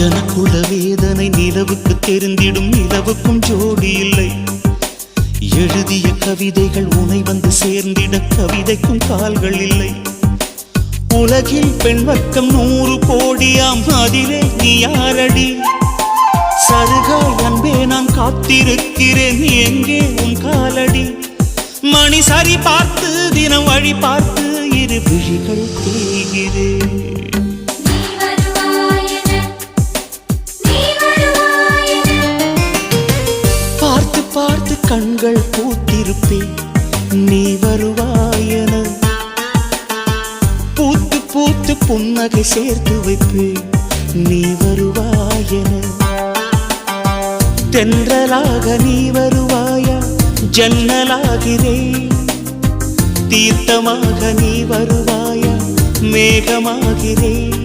எனக்குள்ள வேதனை நிலவுக்கு தெரிந்திடும், நிலவுக்கும் ஜோடி இல்லை. எழுதிய கவிதைகள் உனை வந்து சேர்ந்திட கவிதைக்கும் கால்கள் இல்லை. உலகில் பெண் வர்க்கம் 100 கோடியாம், அதிலே நீ யாரடி? சருகாய் அன்பே நான் காத்திருக்கிறேன், எங்கே உன் காலடி? மணி சரி பார்த்து தினம் வழி பார்த்து இரு விழிகள் தேய்கிறேன். பார்த்து பார்த்து கண்கள் பூத்திருப்பேன், நீ வருவாயென. பூத்து பூத்து புன்னகை சேர்த்து வைப்பேன், நீ வருவாயென. தென்றலாக நீ வருவாயா? ஜன்னலாகிறேன். தீர்த்தமாக நீ வருவாயா? மேகமாகிறேன்.